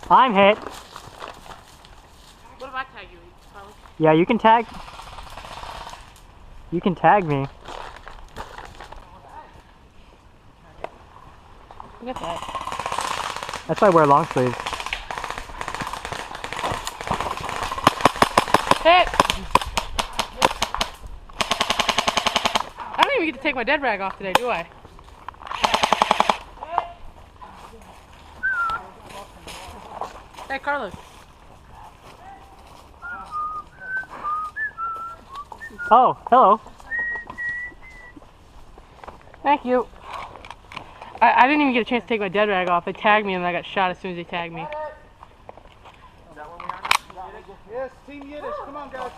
I'm hit. What if I tag you, Carly? Yeah, you can tag. You can tag me. Look at that. That's why I wear long sleeves. Hit! I don't even get to take my dead rag off today, do I? Hey, Carlos. Oh, hello. Thank you. I didn't even get a chance to take my dead rag off. They tagged me and I got shot as soon as they tagged me. Yes, Team Yiddish. Come on, guys.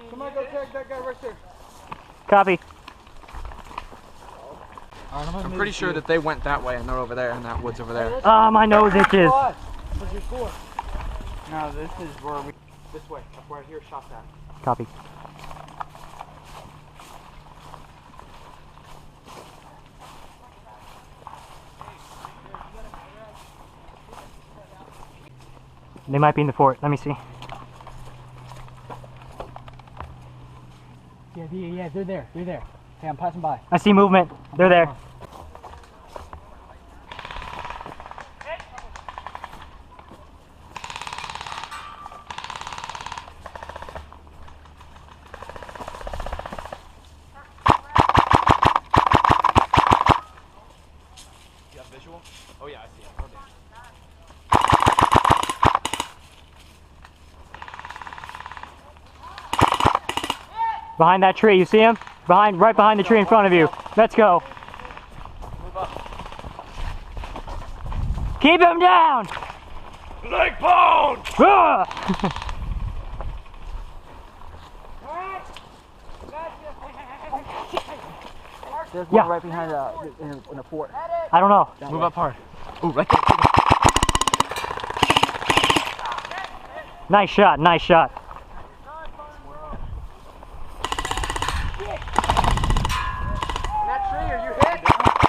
Come on, go tag that guy right there. Copy. I'm pretty sure that they went that way and they're over there in that woods over there. Ah, my nose itches. What's your score? No, this is where we... This way. That's where I hear shots at. Copy. They might be in the fort. Let me see. Yeah, they're there. They're there. Hey, I'm passing by. I see movement. They're there. You got visual? Oh yeah, I see it. Oh, damn. Behind that tree, you see him? Right behind the tree in front of you. Let's go. Move up. Keep him down! Leg bone! Ah! There's Yeah. one right behind in the fort. I don't know. Move up hard. Ooh, right there. Nice shot, nice shot. That tree, are you hit?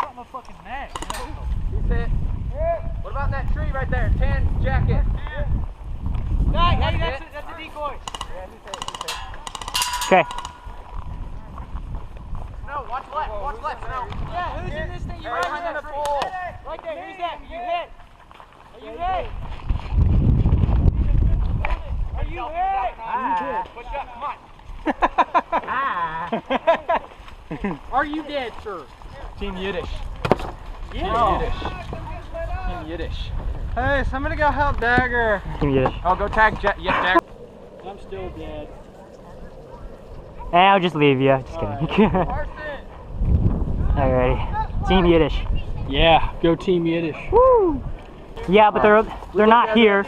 I'm a fucking neck. He's hit. What about that tree right there? Tan jacket. Hey, that's a decoy. Okay. No, watch left. Watch left. No. Yeah, who's in this thing? You Right behind the pole. Right there. Who's that? You hit. Are you hit? Are you hit? Push up, come on. Are you dead, sir? Team Yiddish. Yeah. Team Yiddish. Hey, somebody go help Dagger. Team Yiddish. Oh, go tag Dagger. I'm still dead. I'll just leave you. Just kidding. Alrighty. Team Yiddish. Yeah, go Team Yiddish. Woo! Yeah, but they're not here,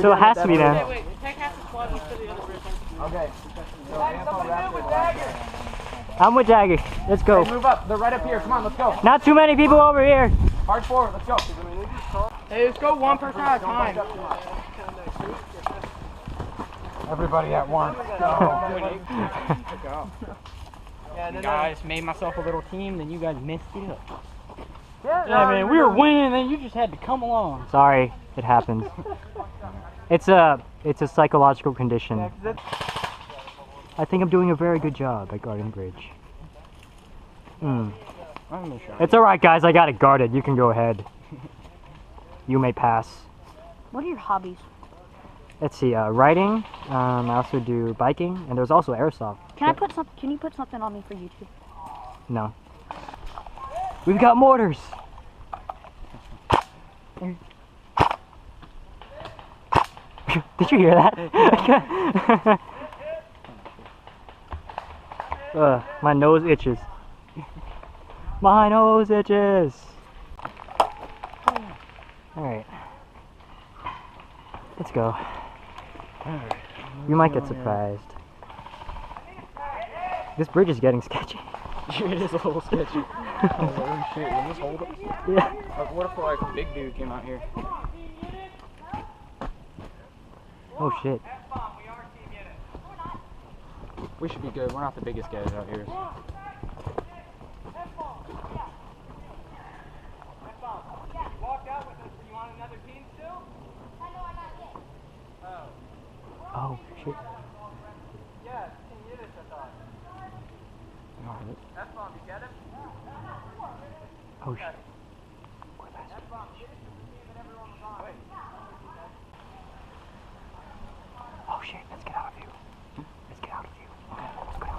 so it has to be them. Wait, take half the squad and to the other bridge. Okay. I'm with Dagger. Let's go. Move up. They're right up here. Come on, let's go. Not too many people over here. Hard forward. Let's go. Hey, let's go one person at a time. Everybody at once. You guys made myself a little team, then you guys messed it up. Yeah, man, we were winning, and you just had to come along. Sorry, it happens. It's a psychological condition. I think I'm doing a very good job at guarding bridge. It's alright, guys. I got it guarded. You can go ahead. You may pass. What are your hobbies? Let's see. Riding. I also do biking, and there's also airsoft. Can you put something on me for YouTube? No. We've got mortars. Did you hear that? My nose itches. My nose itches. Alright. Let's go. You might get surprised. This bridge is getting sketchy. It is a little sketchy. Oh shit, will this hold us? Yeah. Like, what if like a big dude came out here? Oh shit. We should be good. We're not the biggest guys out here. Walked out with us. You want another team still? Oh shit. Oh shit, let's get out of view. Let's get out of view. Okay, let's go down.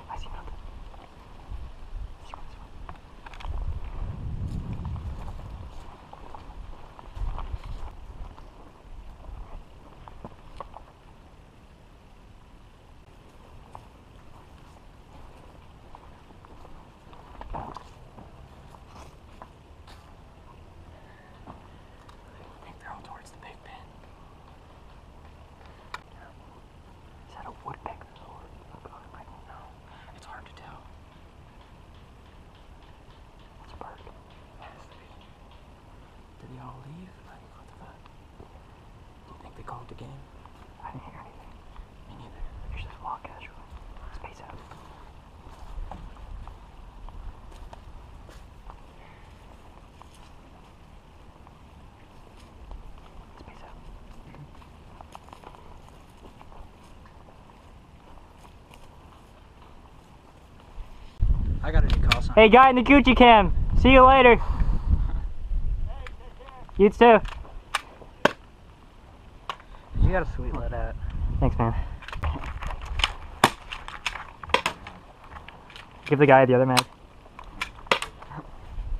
I see nothing. See what's wrong. I think they're all towards the big pin. Is that a woodpecker or a god? I don't know. It's hard to tell. It's a bird. It has to be. Did they all leave? Like, what the fuck? Do you think they called the game? I didn't hear anything. Me neither. There's just walk casually. Space out. Space out. I got a new call sign. Hey, guy in the Gucci cam. See you later. You too. You got a sweet loadout. Thanks, man. Give the guy the other mag.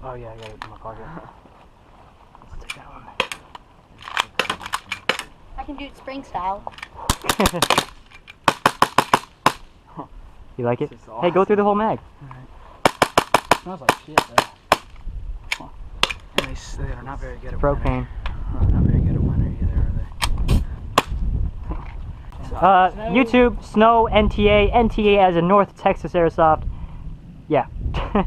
Oh yeah, I got it in my pocket. I'll take that one. I can do it spring style. You like it? This is Hey, go through the whole mag. Smells like shit though. And they are not very good at Propane. winter. Not very good at winter either, are they? YouTube, SnowNTA, NTA as in North Texas Airsoft. Yeah. Are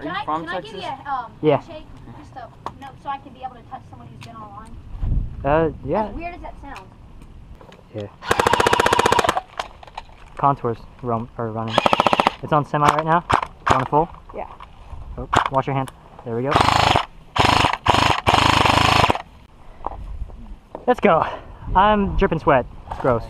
you from Can I Texas? give you a Yeah. handshake? Just a note so I can be able to touch someone who's been online? Yeah. As weird as that sounds. Yeah. Contours running. It's on semi right now. You on full? Yeah. Oh, wash your hand. There we go. Let's go. I'm dripping sweat. It's gross.